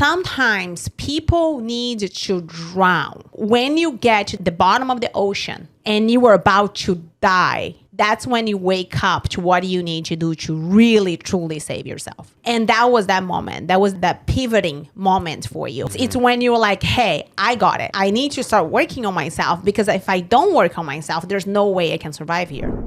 sometimes people need to drown. When you get to the bottom of the ocean and you are about to die, that's when you wake up to what you need to do to really, truly save yourself. And that was that moment. That was that pivoting moment for you. It's when you're like, hey, I got it. I need to start working on myself, because if I don't work on myself, there's no way I can survive here.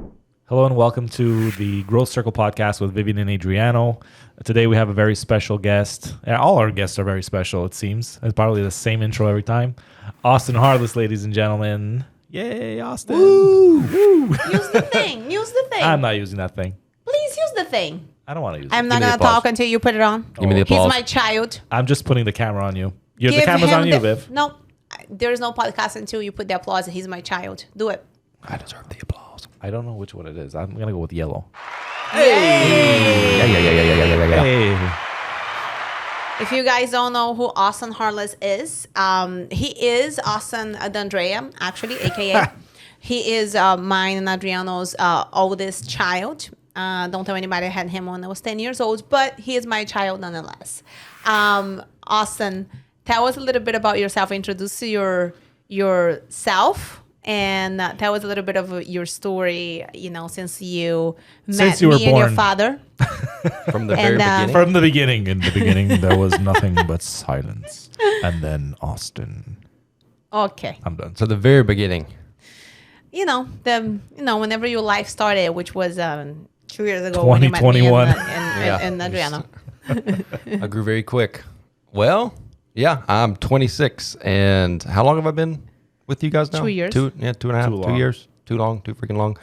Hello and welcome to the Growth Circle podcast with Vivian and Adriano. Today we have a very special guest. All our guests are very special, it seems. It's probably the same intro every time. Austin Harless, ladies and gentlemen. Yay, Austin. Woo! Woo! Use the thing. Use the thing. I'm not using that thing. Please use the thing. I don't want to use I'm it. not going to talk until you put it on. Give me the applause. He's my child. I'm just putting the camera on you. The camera's on you, Viv. No, there is no podcast until you put the applause. He's my child. Do it. I deserve the applause. I don't know which one it is. I'm going to go with yellow. Hey! Yeah. Hey. If you guys don't know who Austin Harless is, he is Austin D'Andrea, actually, a.k.a. He is mine and Adriano's oldest child. Don't tell anybody I had him when I was 10 years old, but he is my child nonetheless. Austin, tell us a little bit about yourself. Introduce yourself. And tell us a little bit of your story, since you met me and your father. From the very beginning? From the beginning. In the beginning, there was nothing but silence. And then Okay. I'm done. So the very beginning. Whenever your life started, which was 2 years ago when you met 2021. me and Adriano. I grew very quick. Well, yeah, I'm 26. And how long have I been with you guys now? 2 years. 2.5, 2 years. Too long, too freaking long.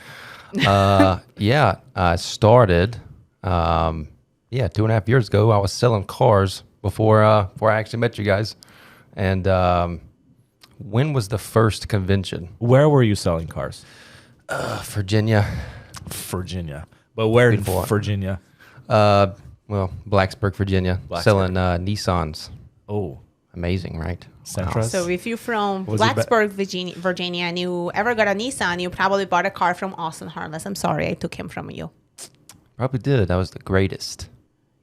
I started, 2.5 years ago. I was selling cars before I actually met you guys. And when was the first convention? Where were you selling cars? Virginia. But where in Beautiful. Virginia? Blacksburg, Virginia. Selling Nissans. Oh. Amazing, right? Centra. So if you're from Was Blacksburg, Virginia, and you ever got a Nissan, you probably bought a car from Austin Harless. I'm sorry, I took him from you. Probably did. That was the greatest.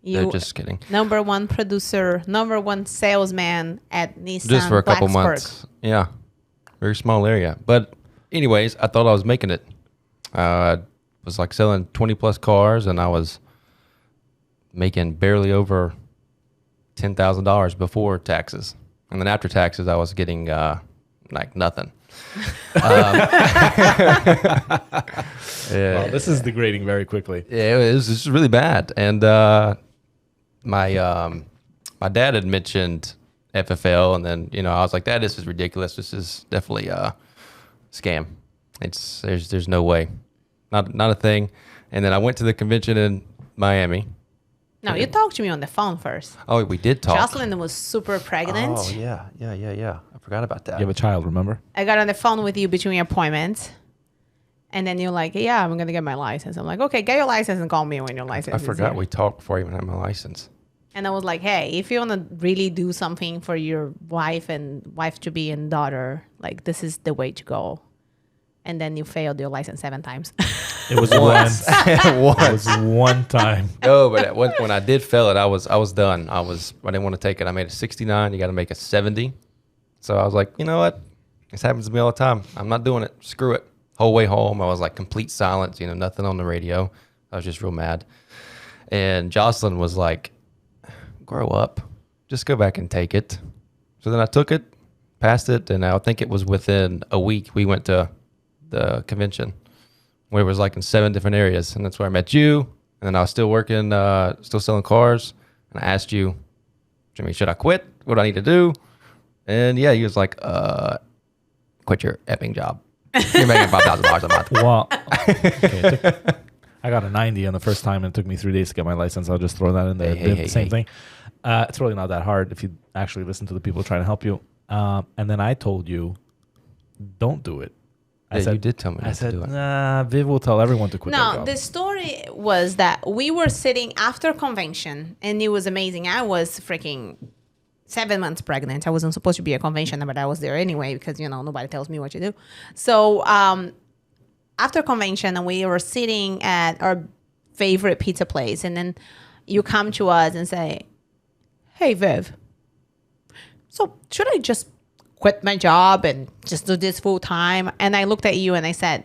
No, just kidding. Number one producer, number one salesman at Nissan. Just for a couple Blacksburg. months. Yeah. Very small area. But anyways, I thought I was making it. Was like selling 20 plus cars, and I was making barely over $10,000 before taxes. And then after taxes, I was getting like nothing. Well, this is degrading very quickly. Yeah, it was just really bad. And my dad had mentioned FFL, and then I was like, "Dad, this is ridiculous. This is definitely a scam. There's no way, not a thing." And then I went to the convention in Miami. No, you talked to me on the phone first. Oh, we did talk. Jocelyn was super pregnant. Oh yeah. I forgot about that. You have a child, remember? I got on the phone with you between appointments. And then you're like, yeah, I'm going to get my license. I'm like, okay, get your license and call me when your license I is forgot here. we talked before I even had my license. And I was like, hey, if you want to really do something for your wife-to-be and daughter, like this is the way to go. And then you failed your license 7 times. It was once. It was one time. No, but when I did fail it, I was done. I didn't want to take it. I made a 69. You got to make a 70. So I was like, you know what? This happens to me all the time. I'm not doing it. Screw it. Whole way home, I was like complete silence. Nothing on the radio. I was just real mad. And Jocelyn was like, grow up. Just go back and take it. So then I took it, passed it, and I think it was within a week we went to the convention where it was like in 7 different areas, and that's where I met you. And then I was still working, still selling cars, and I asked you, Jimmy, should I quit? What do I need to do? And yeah, he was like, quit your effing job. You're making $5,000 a month. Well, okay, I got a 90 on the first time, and it took me 3 days to get my license. I'll just throw that in there. Hey, Same thing. It's really not that hard if you actually listen to the people trying to help you. And then I told you, don't do it. You did tell me not to do it. Nah, Viv will tell everyone to quit their No, job. the story was that we were sitting after convention, and it was amazing. I was freaking 7 months pregnant. I wasn't supposed to be at convention, but I was there anyway because, nobody tells me what to do. So after convention, we were sitting at our favorite pizza place, and then you come to us and say, hey, Viv, so should I just quit my job and just do this full time? And I looked at you and I said,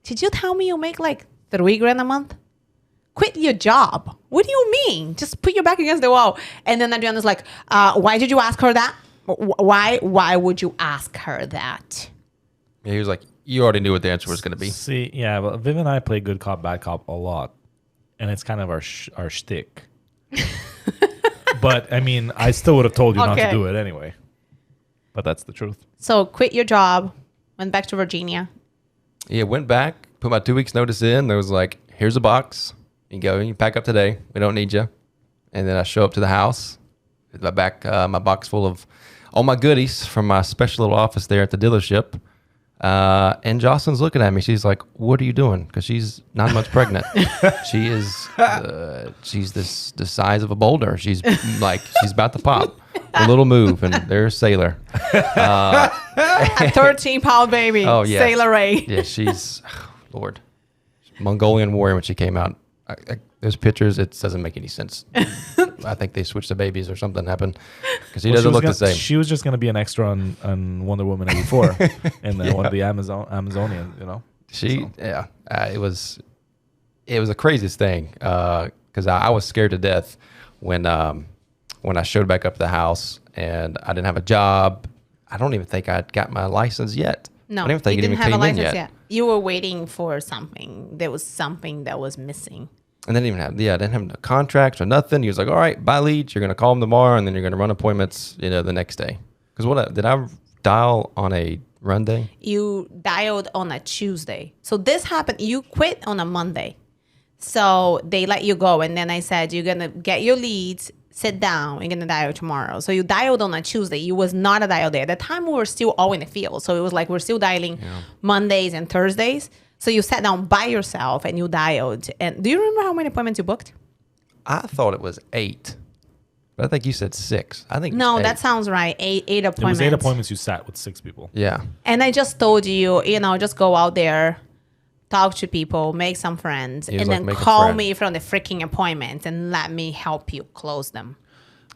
did you tell me you make like $3,000 a month? Quit your job. What do you mean? Just put your back against the wall. And then Adriano's like, why did you ask her that? Why would you ask her that? Yeah, he was like, you already knew what the answer was going to be. See, yeah, but Viv and I play good cop, bad cop a lot. And it's kind of our shtick. But, I mean, I still would have told you not to do it anyway. But that's the truth. So quit your job, went back to Virginia. Yeah, went back, put my 2 weeks notice in. There was like, here's a box. You go, you pack up today. We don't need you. And then I show up to the house with my box full of all my goodies from my special little office there at the dealership. And Jocelyn's looking at me. She's like, what are you doing? Because she's 9 months pregnant. She is, she's the size of a boulder. She's like, she's about to pop. A little move, and there's Sailor. A 13-pound baby. Oh, yeah. Sailor Ray. Yeah, she's, Lord. Mongolian warrior when she came out. There's pictures. It doesn't make any sense. I think they switched the babies or something happened because he doesn't look the same. She was just going to be an extra on Wonder Woman 84 and then one of the Amazonians, you know. It was the craziest thing because I was scared to death when I showed back up to the house and I didn't have a job. I don't even think I'd got my license yet. No, I don't think you it didn't even have a came in license yet. You were waiting for something. There was something that was missing. And I didn't have no contracts or nothing. He was like, all right, buy leads. You're going to call them tomorrow, and then you're going to run appointments, the next day. Because did I dial on a run day? You dialed on a Tuesday. So this happened. You quit on a Monday. So they let you go. And then I said, you're going to get your leads, sit down, you're going to dial tomorrow. So you dialed on a Tuesday. You was not a dial day. At the time, we were still all in the field. So it was like we're still dialing Mondays and Thursdays. So you sat down by yourself and you dialed. And do you remember how many appointments you booked? I thought it was 8. But I think you said 6. I think No, it was 8. that sounds right. Eight appointments. It was 8 appointments you sat with 6 people. Yeah. And I just told you, just go out there, talk to people, make some friends, and then call me from the freaking appointments and let me help you close them.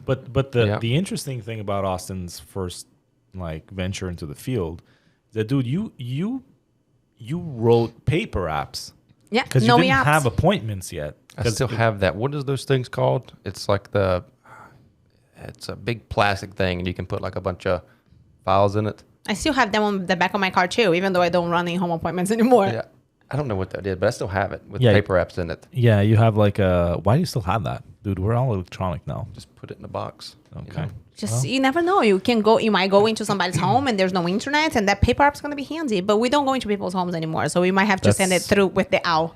But the interesting thing about Austin's first venture into the field is that, dude, you wrote paper apps. Yeah, because you didn't have appointments yet. I still have that. What is those things called? It's like it's a big plastic thing, and you can put like a bunch of files in it. I still have them on the back of my car too, even though I don't run in home appointments anymore. Yeah, I don't know what that is, but I still have it with paper apps in it. Yeah, you have why do you still have that? Dude, we're all electronic now. Just put it in a box. Okay. You never know. You might go into somebody's home and there's no internet, and that paper app's going to be handy. But we don't go into people's homes anymore, so we might have to send it through with the owl.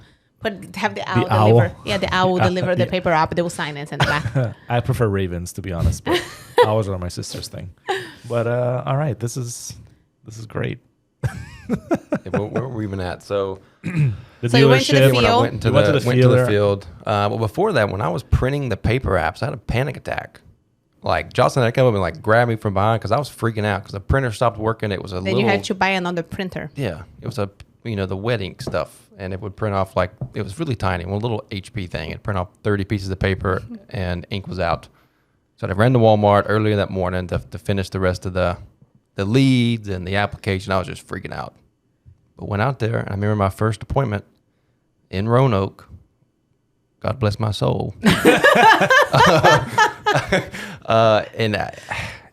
Have the owl deliver. Yeah, the owl will deliver the paper app. They will sign it in the back. I prefer ravens, to be honest, but owls are my sister's thing. But all right, this is great. Where were we even at? So you went to the field. When I went to the field. Well, before that, when I was printing the paper apps, I had a panic attack. Like Jocelyn had to come up and grab me from behind because I was freaking out because the printer stopped working. It was then you had to buy another printer. Yeah, it was the wet ink stuff, and it would print off it was really tiny, one little HP thing. It'd print off 30 pieces of paper, and ink was out. So I ran to Walmart earlier that morning to finish the rest of the leads and the application. I was just freaking out. But went out there, and I remember my first appointment in Roanoke. God bless my soul. And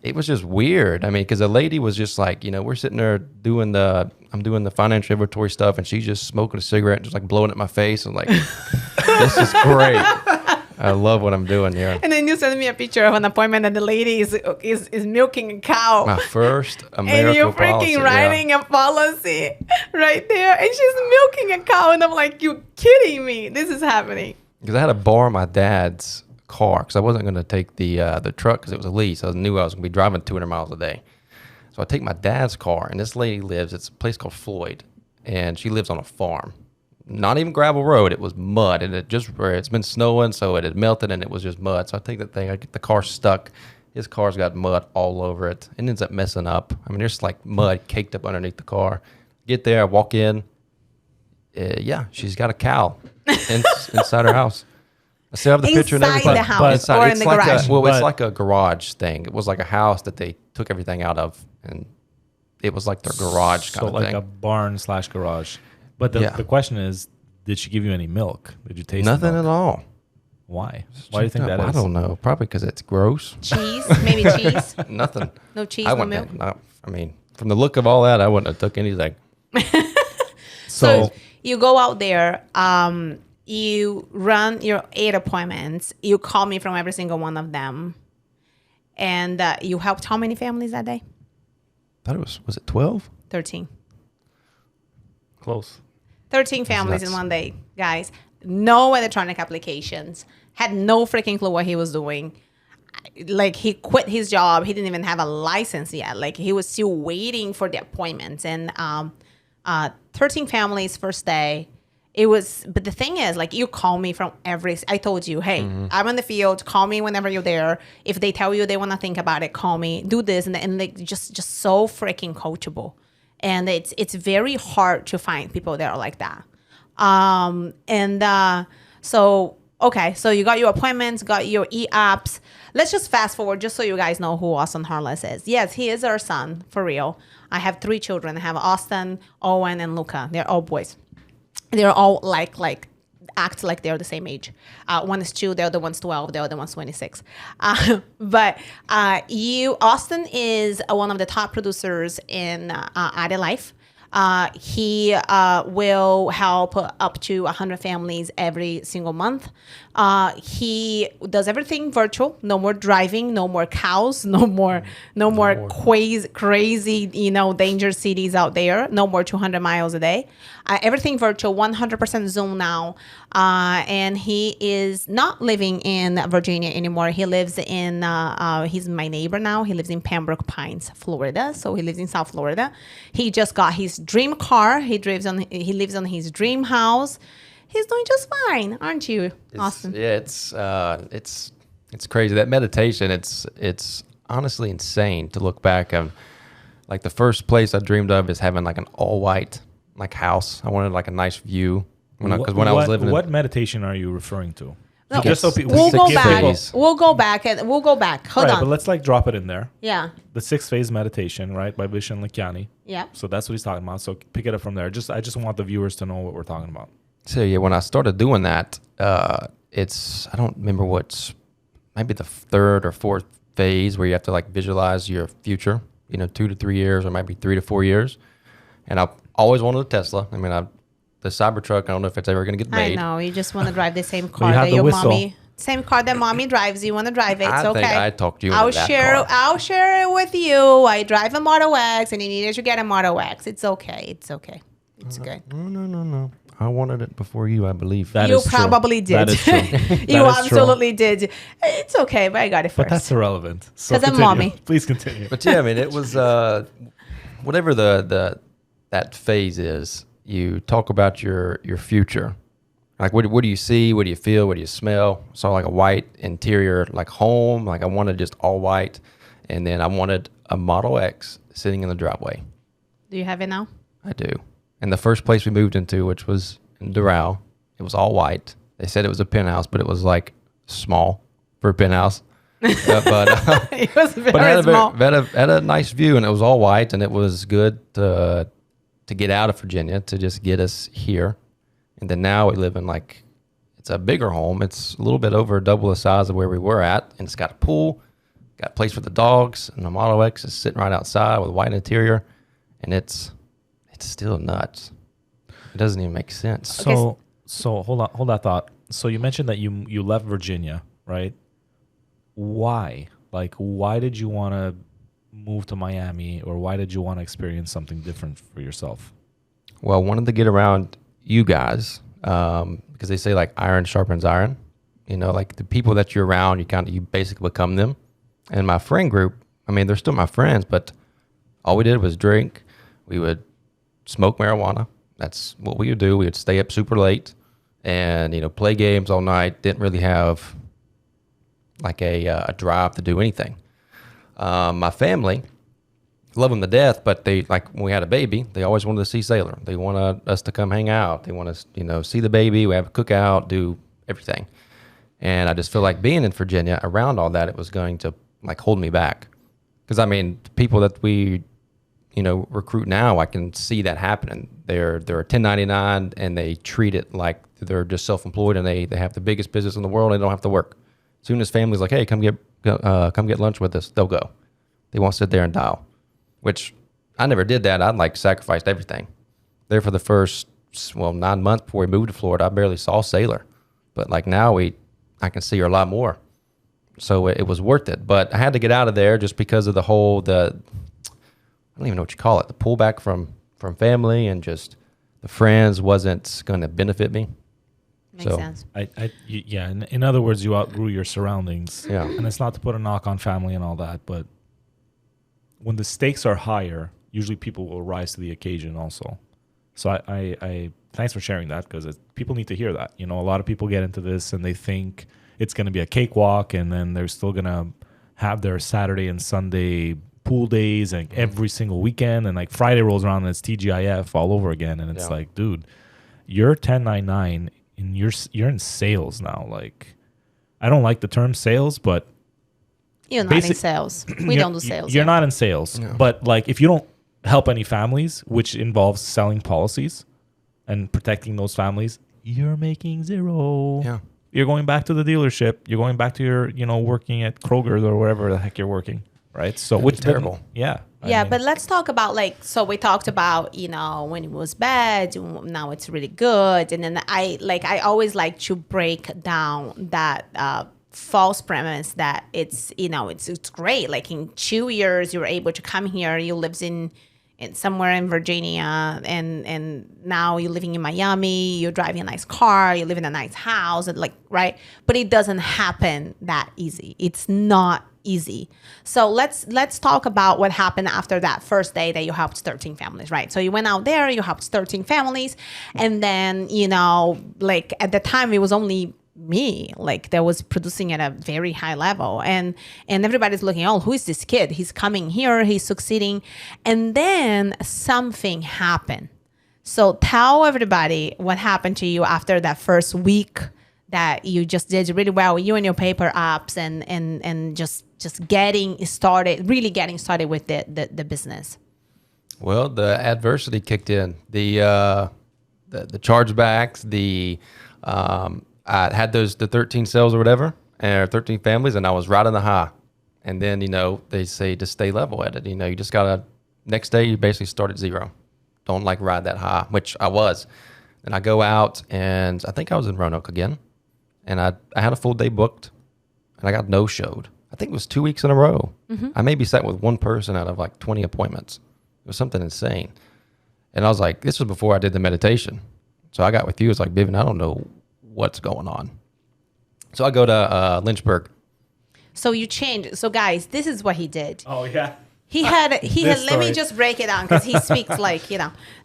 it was just weird. I mean, because the lady was just like, we're sitting there I'm doing the financial inventory stuff, and she's just smoking a cigarette, and just blowing at my face. I'm like, this is great. I love what I'm doing here. And then you sent me a picture of an appointment, and the lady is milking a cow. My first American and you're freaking writing a policy right there, and she's milking a cow, and I'm like, you kidding me? This is happening. Because I had to borrow my dad's car because I wasn't going to take the truck because it was a lease. I knew I was going to be driving 200 miles a day. So I take my dad's car, and this lady it's a place called Floyd, and she lives on a farm. Not even gravel road. It was mud, and it's been snowing, so it had melted, and it was just mud. So I take that thing, I get the car stuck. His car's got mud all over it. It ends up messing up. I mean, there's mud caked up underneath the car. Get there, I walk in. She's got a cow inside her house. I still have the picture and Inside everything. the house or in it's the like garage. it's But- like a garage thing. It was like a house that they took everything out of, and it was like their garage So kind of like thing. a barn / garage. But the, Yeah. the question is, did she give you any milk? Did you taste Nothing the at milk? all. Why? Why do you think that I is? don't know. Probably because it's gross. Cheese, maybe cheese. Nothing. No cheese, I no wouldn't. milk. I mean, from the look of all that, I wouldn't have took anything. So, you go out there, you run your 8 appointments. You call me from every single one of them, and you helped how many families that day? I thought it was it 12? 13. close. 13 families in nuts. one day, guys. No electronic applications. Had no freaking clue what he was doing. Like, he quit his job. He didn't even have a license yet. Like, he was still waiting for the appointments. And 13 families first day. It was, but the thing is, like, you call me from I told you, hey, I'm in the field. Call me whenever you're there. If they tell you they want to think about it, call me. Do this, and like, just so freaking coachable. And it's very hard to find people that are like that. So you got your appointments, got your e-apps. Let's just fast forward just so you guys know who Austin Harless is. Yes, he is our son, for real. I have 3 children. I have Austin, Owen, and Luca. They're all boys. They're all like act like they're the same age. One is 2, the other one's 12, the other one's 26. Austin is one of the top producers in Aria Life. He will help up to 100 families every single month. He does everything virtual. No more driving. No more cows. No more crazy, danger cities out there. No more 200 miles a day. Everything virtual. 100% Zoom now. And he is not living in Virginia anymore. He lives in. He's my neighbor now. He lives in Pembroke Pines, Florida. So he lives in South Florida. He just got his dream car. He lives on his dream house. He's doing just fine, aren't you, Austin? Yeah, it's crazy. That meditation, it's honestly insane to look back on. Like, the first place I dreamed of is having like an all white like house. I wanted like a nice view because when I was living. What meditation are you referring to? No, Just so people, we'll go give back. people- We'll go back. Hold Right, on. but let's like drop it in there. Yeah. The 6-phase meditation, right, by Vishen Lakiani. Yeah. So that's what he's talking about. So pick it up from there. I just want the viewers to know what we're talking about. So yeah, when I started doing that, I don't remember what's maybe the 3rd or 4th phase where you have to like visualize your future, 2 to 3 years or maybe 3 to 4 years. And I always wanted a Tesla. I mean, the Cybertruck, I don't know if it's ever going to get I made. know. You just want to drive the same you car have that the your whistle. mommy. Same car that mommy drives. You want to drive it. It's I okay. think I talked you into that car. I'll share it with you. I drive a Model X, and you needed to get a Model X. It's okay. It's okay. It's good. No. I wanted it before you, I believe. That You is true. probably did. That is true. You That is true. absolutely did. It's okay, but I got it But first. that's irrelevant. So 'Cause I'm continue. mommy. Please continue. But yeah, I mean, it was whatever that phase is. You talk about your future. Like, what do you see? What do you feel? What do you smell? Saw like a white interior, like home. Like, I wanted just all white, and then I wanted a Model X sitting in the driveway. Do you have it now? I do. And the first place we moved into, which was in Doral, it was all white. They said it was a penthouse, but it was like small for a penthouse. But It was very had small. had a nice view, and it was all white, and it was good to get out of Virginia to just get us here. And then now we live in it's a bigger home. It's a little bit over double the size of where we were at, and it's got a pool, got a place for the dogs, and the Model X is sitting right outside with a white interior, and it's still nuts. It doesn't even make sense. So hold that thought. So you mentioned that you left Virginia, right? Why? Like, why did you want to move to Miami, or why did you want to experience something different for yourself? Well, I wanted to get around you guys because they say like iron sharpens iron. Like the people that you're around, you basically become them. And my friend group, I mean, they're still my friends, but all we did was drink. We would smoke marijuana. That's what we would do. We would stay up super late and, play games all night. Didn't really have like a drive to do anything. My family, love them to death, but they, like, when we had a baby, they always wanted to see Sailor. They wanted us to come hang out. They want us, see the baby. We have a cookout, do everything. And I just feel like being in Virginia around all that, it was going to like hold me back. Because I mean, the people that we, recruit now, I can see that happening. They're a 1099 and they treat it like they're just self-employed and they have the biggest business in the world and they don't have to work. As soon as family's like, hey, come get lunch with us, they'll go. They won't sit there and dial, which I never did that. I'd like sacrificed everything. There for the first 9 months before we moved to Florida, I barely saw Sailor, but like now I can see her a lot more. So it was worth it, but I had to get out of there just because of I don't even know what you call it, the pullback from family and just the friends wasn't going to benefit me. Makes sense. In other words, you outgrew your surroundings. Yeah. And it's not to put a knock on family and all that, but when the stakes are higher, usually people will rise to the occasion also. So I thanks for sharing that, because people need to hear that. A lot of people get into this and they think it's going to be a cakewalk, and then they're still going to have their Saturday and Sunday pool days and every single weekend, and like Friday rolls around and it's TGIF all over again, and it's like, dude, you're 1099 and you're in sales now. Like, I don't like the term sales, but you're not in sales. We don't do sales. You're not in sales, but like if you don't help any families, which involves selling policies and protecting those families, you're making zero. Yeah. You're going back to the dealership. You're going back to your, working at Kroger's or wherever the heck you're working, right? So which terrible. Yeah. But let's talk about so we talked about, when it was bad, now it's really good. And then I always like to break down that false premise that it's great. Like in 2 years, you were able to come here. You lived in somewhere in Virginia, and now you're living in Miami. You're driving a nice car. You live in a nice house, and right. But it doesn't happen that easy. It's not easy. So let's talk about what happened after that first day that you helped 13 families, right? So you went out there, you helped 13 families, and then at the time it was only me that was producing at a very high level, and everybody's looking, oh, who is this kid? He's coming here, he's succeeding. And then something happened. So tell everybody what happened to you after that first week that you just did really well, you and your paper apps, and just getting started with the business. Well, the adversity kicked in. The chargebacks, I had the 13 sales or whatever, and 13 families, and I was right on the high. And then, they say to stay level at it. You just got to, next day, you basically start at zero. Don't ride that high, which I was. And I go out, and I think I was in Roanoke again. And I had a full day booked, and I got no-showed. I think it was 2 weeks in a row. Mm-hmm. I maybe sat with one person out of 20 appointments. It was something insane. And I was like, this was before I did the meditation. So I got with you. It's like, Vivian, I don't know what's going on. So I go to Lynchburg. So you changed. So guys, this is what he did. Oh yeah. He had let me just break it down, because he speaks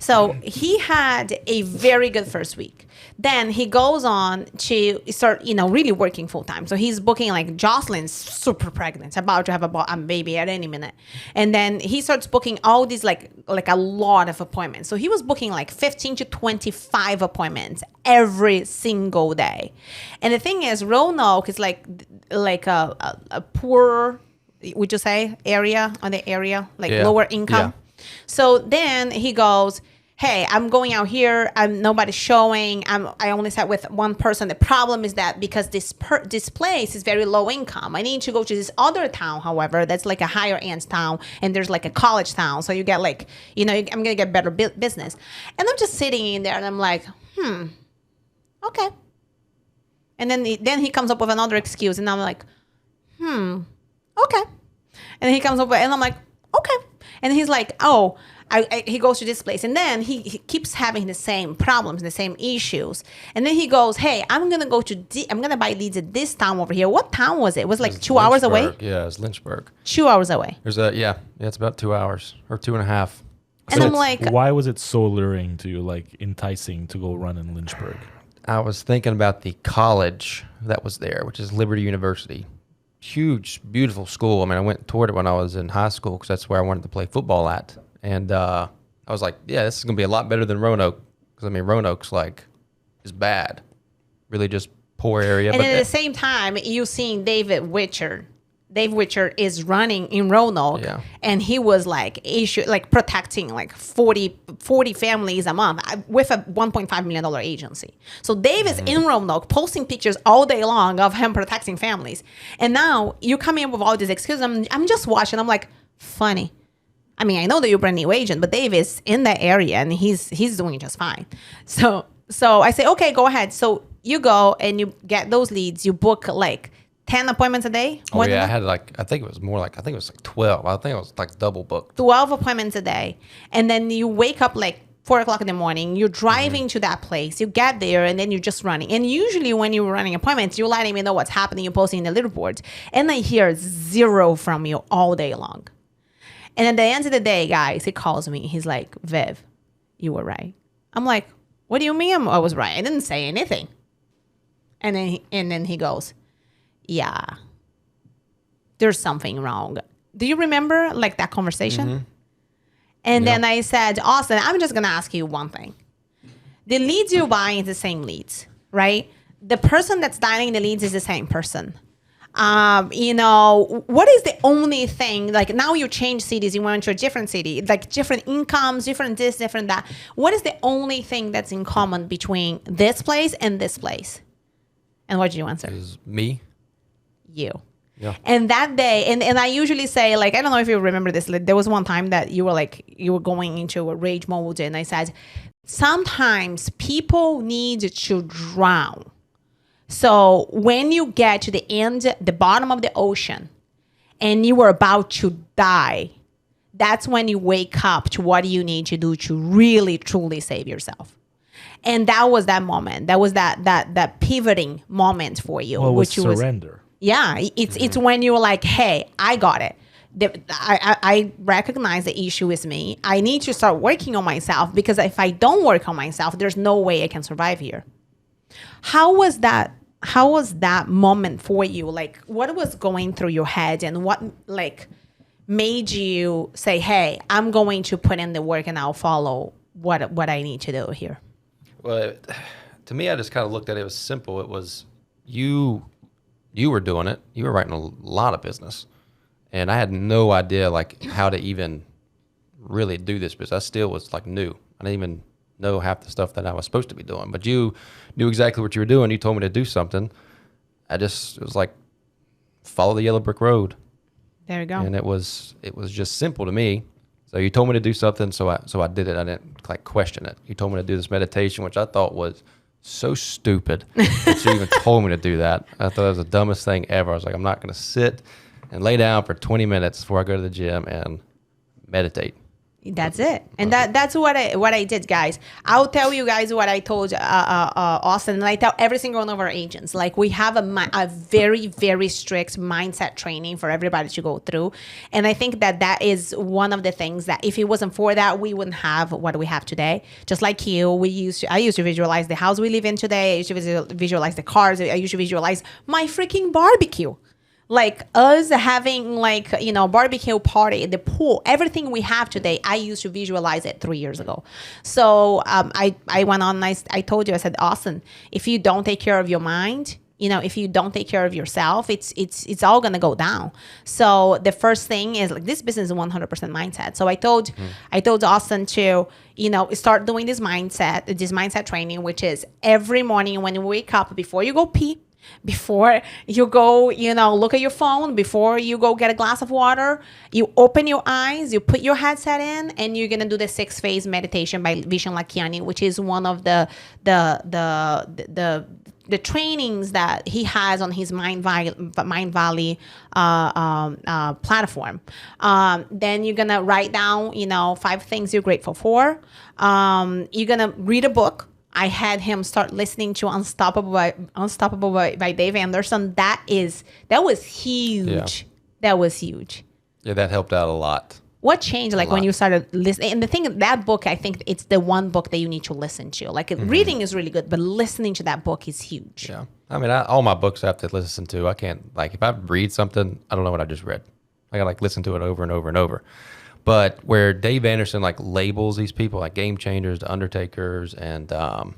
So he had a very good first week. Then he goes on to start, really working full time. So he's booking Jocelyn's super pregnant, about to have a baby at any minute. And then he starts booking all these like a lot of appointments. So he was booking 15 to 25 appointments every single day. And the thing is, Roanoke is like a poor, would you say, area, lower income. Yeah. So then he goes, hey, I'm going out here. Nobody's showing. I only sat with one person. The problem is that because this place is very low income, I need to go to this other town, however, that's a higher end town, and there's a college town. So you get I'm going to get better business. And I'm just sitting in there, and I'm like, okay. And then he comes up with another excuse, and I'm like, okay. And then he comes up with, and I'm like, okay. And he's like, oh, he goes to this place. And then he keeps having the same problems, the same issues. And then he goes, hey, I'm going to buy leads at this town over here. What town was it? It was 2 hours away? Yeah, it's Lynchburg. 2 hours away. There's it's about 2 hours or 2.5. And so I'm like, why was it so alluring to you, enticing to go run in Lynchburg? I was thinking about the college that was there, which is Liberty University. Huge, beautiful school. I mean, I went toward it when I was in high school because that's where I wanted to play football at. And I was like, yeah, this is going to be a lot better than Roanoke. Because, Roanoke's is bad. Really just poor area. And But then at the same time, you seeing David Witcher. Dave Witcher is running in Roanoke, Yeah. and he was like protecting like 40 families a month with a $1.5 million agency. So Dave is in Roanoke posting pictures all day long of him protecting families. And now you come in with all these excuses. I'm just watching. I'm like, funny. I mean, I know that you're a brand new agent, but Dave is in that area and he's doing just fine. So I say, okay, go ahead. So you go and you get those leads. You book like 10 appointments a day? oh yeah, I had I think it was like 12. I think it was like double booked. 12 appointments a day. And then you wake up like 4 o'clock in the morning. You're driving to that place. You get there and then you're just running. And usually when you're running appointments, you're letting me know what's happening. You're posting in the leaderboards. And I hear zero from you all day long. And at the end of the day, guys, he calls me. He's like, Viv, you were right. I'm like, what do you mean I was right? I didn't say anything. And then he goes, yeah, there's something wrong. Do you remember like that conversation? And then I said, Austin, I'm just going to ask you one thing. The leads you buy is the same leads, right? The person that's dialing the leads is the same person. What is the only thing, like now you change cities, you went to a different city, like different incomes, different this, different that. What is the only thing that's in common between this place and this place? And what did you answer? It was me. You. Yeah. And that day, and I usually say, like, I don't know if you remember this, like, there was one time that you were going into a rage mode, and I said, sometimes people need to drown. So when you get to the bottom of the ocean, and you are about to die, that's when you wake up to what you need to do to really, truly save yourself. And that was that moment. That was that pivoting moment for you. Well, which was surrender. Yeah, it's when you're like, hey, I got it. I recognize the issue is me. I need to start working on myself, because if I don't work on myself, there's no way I can survive here. How was that moment for you? Like, what was going through your head, and what like made you say, hey, I'm going to put in the work and I'll follow what I need to do here? Well, to me, I just kind of looked at it. It was simple. It was you were doing it. You were writing a lot of business. And I had no idea like how to even really do this business. I still was like new. I didn't even know half the stuff that I was supposed to be doing. But you knew exactly what you were doing. You told me to do something. It was like, follow the yellow brick road. There you go. And it was just simple to me. So you told me to do something, so I did it. I didn't like question it. You told me to do this meditation, which I thought was so stupid that you even told me to do that. I thought it was the dumbest thing ever. I was like, I'm not going to sit and lay down for 20 minutes before I go to the gym and meditate. That's it. And that's what I did, guys. I'll tell you guys what I told Austin, and I tell every single one of our agents. Like, we have a very, very strict mindset training for everybody to go through. And I think that is one of the things that if it wasn't for that, we wouldn't have what we have today. Just like you, I used to visualize the house we live in today. I used to visualize the cars. I used to visualize my freaking barbecue. Like us having barbecue party, the pool, everything we have today, I used to visualize it 3 years ago. So I went on, I told you, I said, Austin, if you don't take care of your mind, if you don't take care of yourself, it's all going to go down. So the first thing is like, this business is 100% mindset. So I told Austin to, start doing this mindset training, which is every morning when you wake up, before you go pee, before you go, look at your phone, before you go get a glass of water, you open your eyes, you put your headset in, and you're going to do the 6-phase meditation by Vishen Lakhiani, which is one of the trainings that he has on his Mind Valley platform. Then you're going to write down, 5 things you're grateful for. You're going to read a book. I had him start listening to Unstoppable by Dave Anderson. That was huge. Yeah. That was huge. Yeah, that helped out a lot. What changed, when you started listening? And the thing, that book, I think it's the one book that you need to listen to. Reading is really good, but listening to that book is huge. Yeah. I mean, all my books I have to listen to. I can't, if I read something, I don't know what I just read. I got to listen to it over and over and over. But where Dave Anderson labels these people like game changers, the undertakers, and what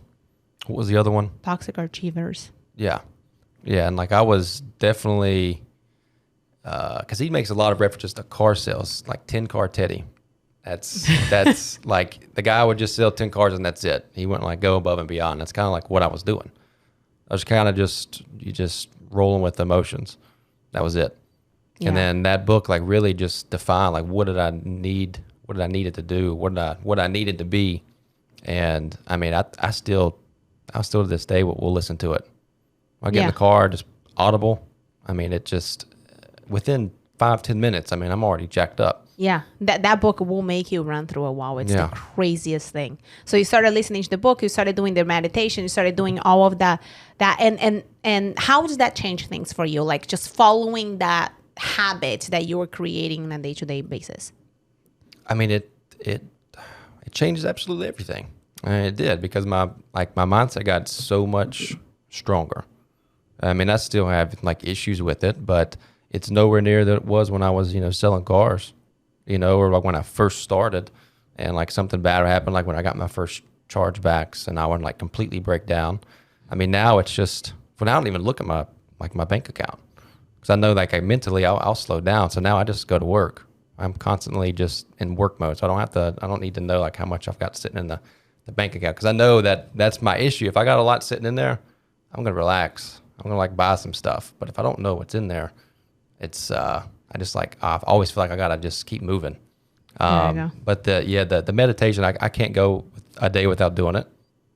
was the other one? Toxic achievers. Yeah. Yeah, and like I was definitely, because he makes a lot of references to car sales, like 10-car Teddy. That's like the guy would just sell 10 cars and that's it. He wouldn't like go above and beyond. That's kind of like what I was doing. I was kind of just rolling with emotions. That was it. Yeah. And then that book like really just defined like what did I need it to do, what I needed to be. And I mean, I still to this day will listen to it. I get in the car, just audible. I mean, it just within 5-10 minutes. I mean, I'm already jacked up. Yeah, that book will make you run through a wall. It's the craziest thing. So you started listening to the book, you started doing the meditation, you started doing all of that and how does that change things for you? Like just following that habit that you were creating on a day-to-day basis. I mean, it changes absolutely everything. And it did because my mindset got so much stronger. I mean, I still have like issues with it, but it's nowhere near that it was when I was, selling cars. Or like when I first started and like something bad happened, like when I got my first chargebacks and I would like completely break down. I mean, now it's just, I don't even look at my bank account because I know like mentally I'll slow down. So now I just go to work. I'm constantly just in work mode. So I don't need to know like how much I've got sitting in the bank account because I know that's my issue. If I got a lot sitting in there, I'm going to relax. I'm going to like buy some stuff. But if I don't know what's in there, it's, I just like I always feel like I gotta just keep moving. But the meditation I can't go a day without doing it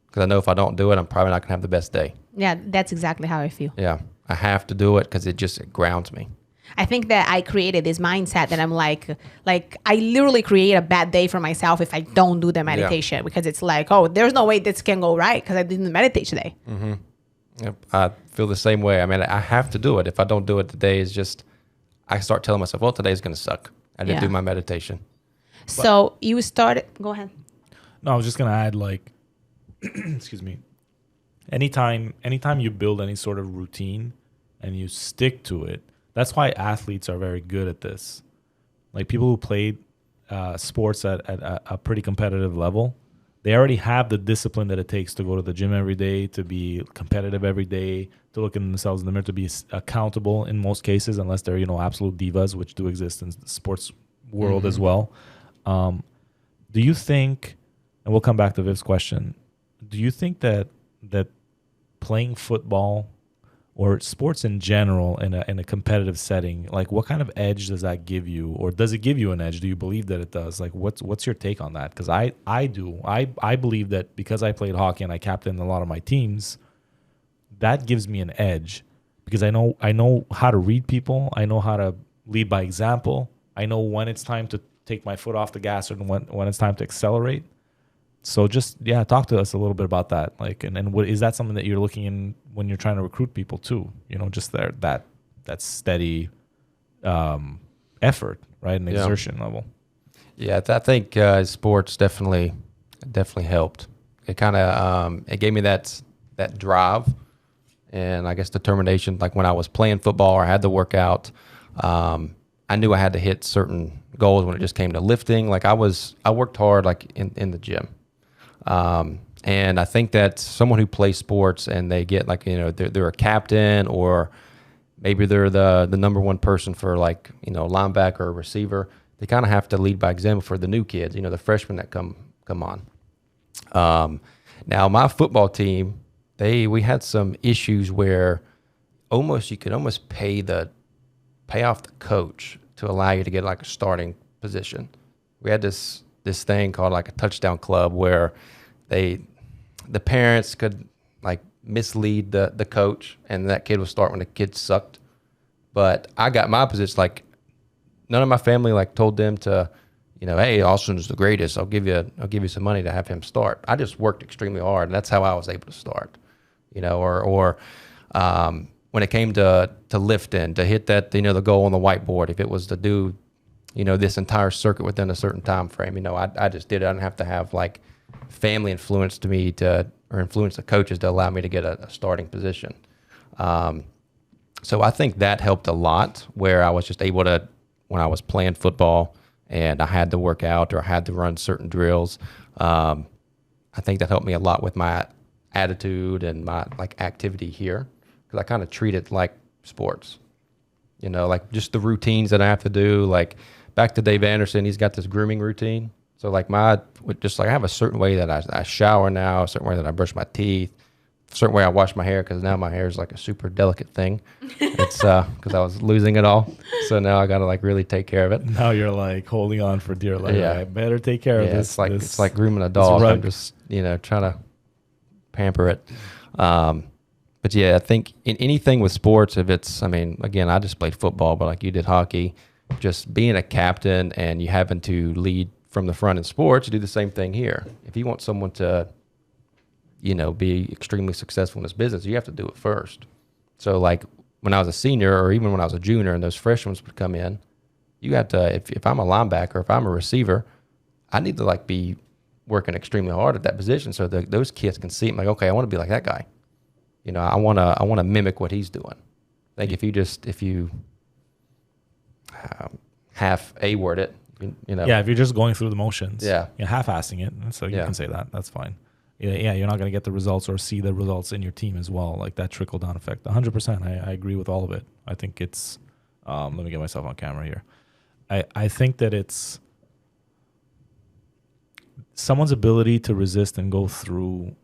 because I know if I don't do it, I'm probably not gonna have the best day. Yeah, that's exactly how I feel. Yeah, I have to do it because it grounds me. I think that I created this mindset that I'm like I literally create a bad day for myself if I don't do the meditation because it's like, oh, there's no way this can go right because I didn't meditate today. Mm-hmm. Yep, I feel the same way. I mean, I have to do it. If I don't do it, the day is just. I start telling myself, well, today's going to suck. I didn't do my meditation. So you started, go ahead. No, I was just going to add like, excuse me. Anytime you build any sort of routine and you stick to it, that's why athletes are very good at this. Like people who played sports at a pretty competitive level, they already have the discipline that it takes to go to the gym every day, to be competitive every day, to look at themselves in the mirror, to be accountable in most cases, unless they're, absolute divas, which do exist in the sports world as well. Do you think, and we'll come back to Viv's question, do you think that playing football or sports in general in a competitive setting, like what kind of edge does that give you, or does it give you an edge? Do you believe that it does? Like what's your take on that? Because I do. I believe that because I played hockey and I captained a lot of my teams, that gives me an edge because I know how to read people. I know how to lead by example. I know when it's time to take my foot off the gas and when it's time to accelerate. So just, talk to us a little bit about that. Like, and what is that something that you're looking in when you're trying to recruit people too? Just that steady effort, right? And exertion level. Yeah, I think sports definitely helped. It kind of, it gave me that drive and I guess determination. Like when I was playing football or I had to work out, I knew I had to hit certain goals when it just came to lifting. Like I worked hard like in the gym. And I think that someone who plays sports and they get like, they're a captain or maybe they're the number one person for like, linebacker or receiver, they kind of have to lead by example for the new kids, the freshmen that come on. Now my football team, we had some issues where you could almost pay off the coach to allow you to get like a starting position. We had this thing called like a touchdown club where the parents could like mislead the coach and that kid would start when the kid sucked. But I got my position, like none of my family like told them to, hey, Austin's the greatest. I'll give you some money to have him start. I just worked extremely hard and that's how I was able to start, when it came to lifting, to hit that, the goal on the whiteboard, if it was to do, this entire circuit within a certain time frame, I just did it. I didn't have to have like family influence or influence the coaches to allow me to get a starting position. So I think that helped a lot where I was just able to, when I was playing football and I had to work out or I had to run certain drills, I think that helped me a lot with my attitude and my like activity here. because I kind of treat it like sports. You know, like just the routines that I have to do. Like back to Dave Anderson, he's got this grooming routine. So like I have a certain way that I shower now, a certain way that I brush my teeth, a certain way I wash my hair, because now my hair is like a super delicate thing. It's because I was losing it all. So now I got to like really take care of it. Now you're like holding on for dear life. I better take care of this. It's like grooming a dog. I'm just, trying to pamper it. But yeah, I think in anything with sports, if it's, again, I just played football, but like you did hockey, just being a captain and you having to lead from the front in sports, you do the same thing here. If you want someone to, be extremely successful in this business, you have to do it first. So like when I was a senior or even when I was a junior and those freshmen would come in, you have to, if I'm a linebacker, if I'm a receiver, I need to like be working extremely hard at that position so that those kids can see it. Like, okay, I want to be like that guy. I want to mimic what he's doing. Like if you half A-word it, Yeah, if you're just going through the motions. Yeah. You're half-assing it. So you can say that. That's fine. Yeah, you're not going to get the results or see the results in your team as well. Like that trickle-down effect. 100%. I agree with all of it. I think it's, let me get myself on camera here. I think that it's someone's ability to resist and go through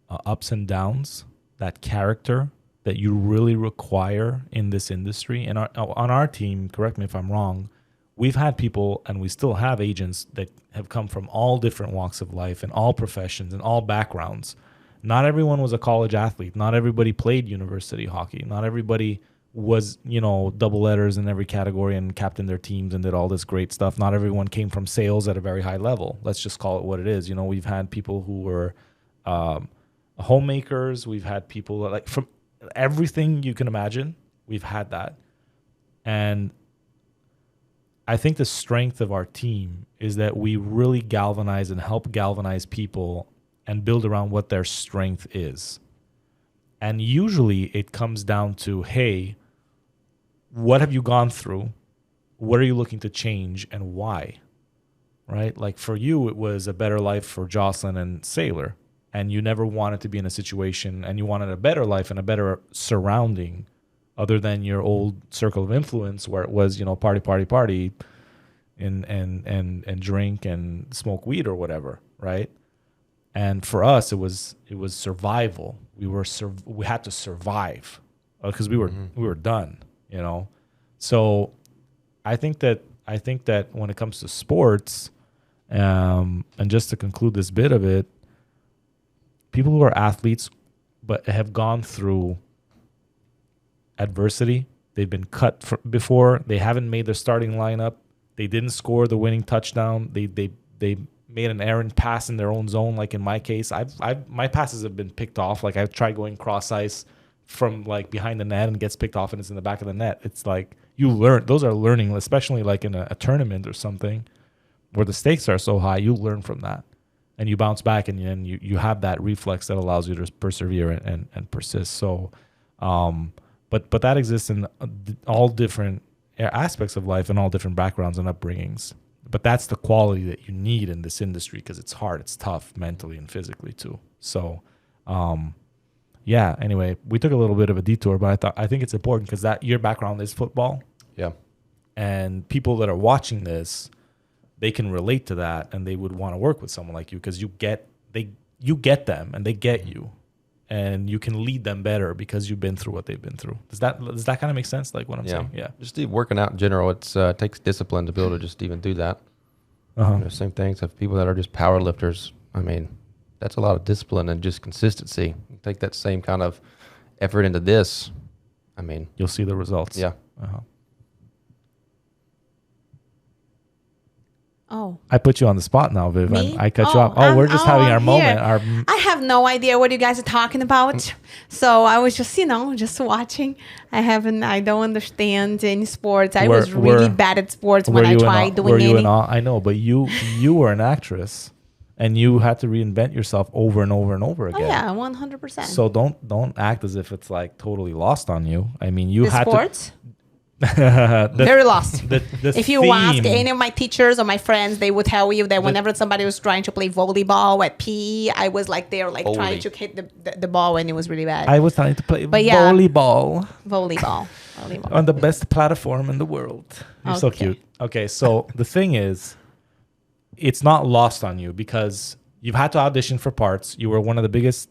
ups and downs, that character that you really require in this industry. And on our team, correct me if I'm wrong, we've had people, and we still have agents that have come from all different walks of life and all professions and all backgrounds. Not everyone was a college athlete. Not everybody played university hockey. Not everybody was, double letters in every category and captained their teams and did all this great stuff. Not everyone came from sales at a very high level. Let's just call it what it is. We've had people who were homemakers. We've had people like from everything you can imagine. We've had that. And I think the strength of our team is that we really galvanize and help galvanize people and build around what their strength is. And usually it comes down to, hey, what have you gone through? What are you looking to change and why? Right? Like for you, it was a better life for Jocelyn and Sailor. And you never wanted to be in a situation, and you wanted a better life and a better surrounding other than your old circle of influence where it was, party, and drink and smoke weed or whatever, right? And for us, it was survival. We had to survive because we were done, So I think that when it comes to sports, and just to conclude this bit of it, people who are athletes but have gone through adversity, they've been cut before, they haven't made their starting lineup, they didn't score the winning touchdown, they made an errant pass in their own zone. Like in my case, my passes have been picked off. Like I've tried going cross ice from like behind the net and gets picked off and it's in the back of the net. It's like you learn. Those are learning, especially like in a tournament or something where the stakes are so high. You learn from that and you bounce back and you have that reflex that allows you to persevere and persist. So, but that exists in all different aspects of life and all different backgrounds and upbringings. But that's the quality that you need in this industry because it's hard, it's tough mentally and physically too. So, anyway, we took a little bit of a detour, but I think it's important because that your background is football. Yeah. And people that are watching this, they can relate to that and they would want to work with someone like you because you get them and they get you. And you can lead them better because you've been through what they've been through. Does that kind of make sense? Like what I'm saying? Yeah. Just working out in general, it takes discipline to be able to just even do that. Same things of people that are just power lifters. That's a lot of discipline and just consistency. You take that same kind of effort into this. You'll see the results. Yeah. Oh. I put you on the spot now, Viv. Me? I cut you off. We're just having our moment. I have no idea what you guys are talking about. So I was just, just watching. I don't understand any sports. I was really bad at sports when I tried doing it. I know, but you were an actress and you had to reinvent yourself over and over and over again. Oh yeah, 100%. So don't act as if it's like totally lost on you. You the had sports? Very lost. The If you ask theme- any of my teachers or my friends, they would tell you that whenever somebody was trying to play volleyball at PE, I was like there, like trying to hit the ball, and it was really bad. I was trying to play yeah. volleyball Volleyball. on the best platform in the world. You're so Okay. cute. Okay, so the thing is, it's not lost on you because you've had to audition for parts. You were one of the biggest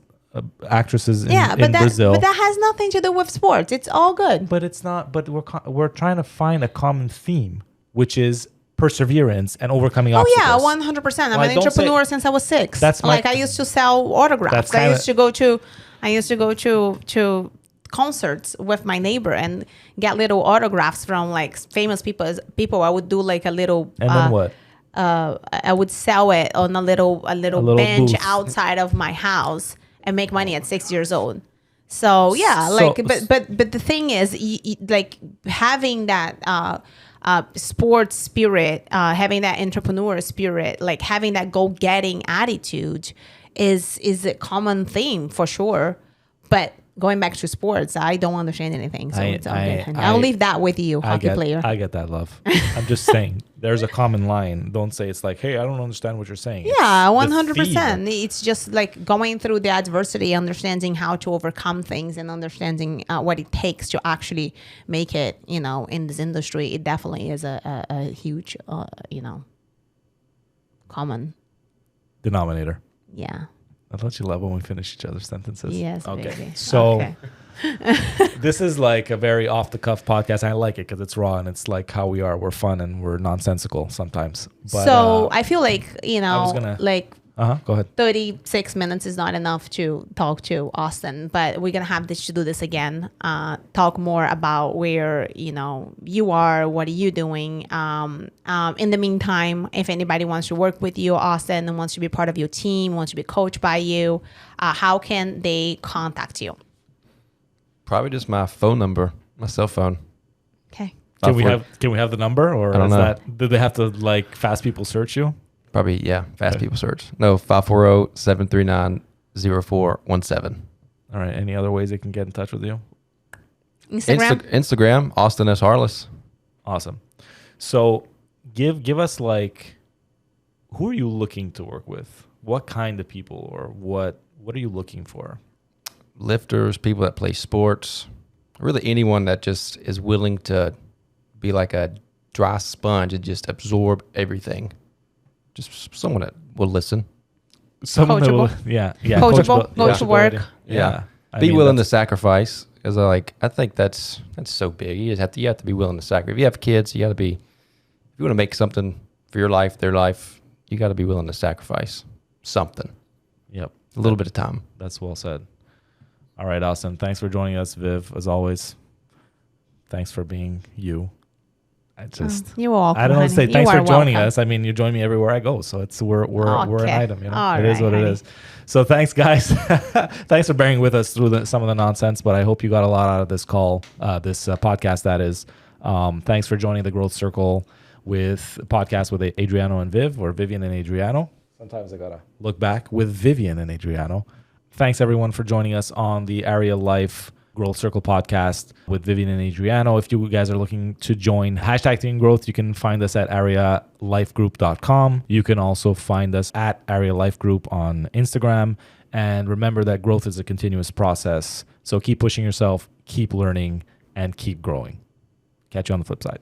actresses in Brazil. But that has nothing to do with sports. It's all good. But it's not. But we're trying to find a common theme, which is perseverance and overcoming obstacles. Oh yeah, 100%. I'm Well, an don't say- entrepreneur since I was 6. That's my- like I used to sell autographs. I used to go to concerts with my neighbor and get little autographs from like famous people. I would do like a little. And then what? I would sell it on a little bench booth. outside of my house and make money at 6 years old. So yeah, but the thing is, like having that sports spirit, having that entrepreneur spirit, like having that go-getting attitude, is a common theme for sure. But going back to sports, I don't understand anything, so I'll leave that with you, hockey player. I get that, love. I'm just saying, there's a common line. Don't say it's like, hey, I don't understand what you're saying. Yeah, It's the 100%. theme. It's just like going through the adversity, understanding how to overcome things, and understanding what it takes to actually make it, in this industry. It definitely is a huge, common. Denominator. Yeah. Don't you love when we finish each other's sentences? Yes, Okay. baby. So Okay. this is like a very off the cuff podcast. I like it because it's raw and it's like how we are. We're fun and we're nonsensical sometimes. But, So I feel like, Go ahead. 36 minutes is not enough to talk to Austin, but we're going to do this again. Talk more about where, you are, what are you doing? In the meantime, if anybody wants to work with you, Austin, and wants to be part of your team, wants to be coached by you, how can they contact you? Probably just my phone number, my cell phone. Okay. Can we have the number, or I don't know. do they have to like fast people search you? Probably, yeah. Fast people search. No, 540-739-0417. All right. Any other ways they can get in touch with you? Instagram? Instagram, Austin S. Harless. Awesome. So give us like, who are you looking to work with? What kind of people, or what are you looking for? Lifters, people that play sports, really anyone that just is willing to be like a dry sponge and just absorb everything. Just someone that will listen. Someone that will, Coachable, go to work. Yeah. I Be mean, willing to that's- sacrifice. Because I think that's so big. You have to be willing to sacrifice. If you have kids, if you want to make something for your life, their life, you got to be willing to sacrifice something. Yep. A little bit of time. That's well said. All right, Austin. Thanks for joining us, Viv, as always. Thanks for being you. You're welcome. I don't want to say honey. thanks You for are joining welcome. us. I mean, you join me everywhere I go, so we're an Okay. item. All It is right, what honey. it is. So thanks, guys. Thanks for bearing with us through some of the nonsense, but I hope you got a lot out of this call, this podcast. That is. Thanks for joining the Growth Circle with podcast with Adriano and Viv, or Vivian and Adriano. Sometimes I gotta look back with Vivian and Adriano. Thanks everyone for joining us on the Aria Life Growth Circle podcast with Vivian and Adriano. If you guys are looking to join #Team Growth, you can find us at arialifegroup.com. You can also find us at Aria Life Group on Instagram. And remember that growth is a continuous process. So keep pushing yourself, keep learning, and keep growing. Catch you on the flip side.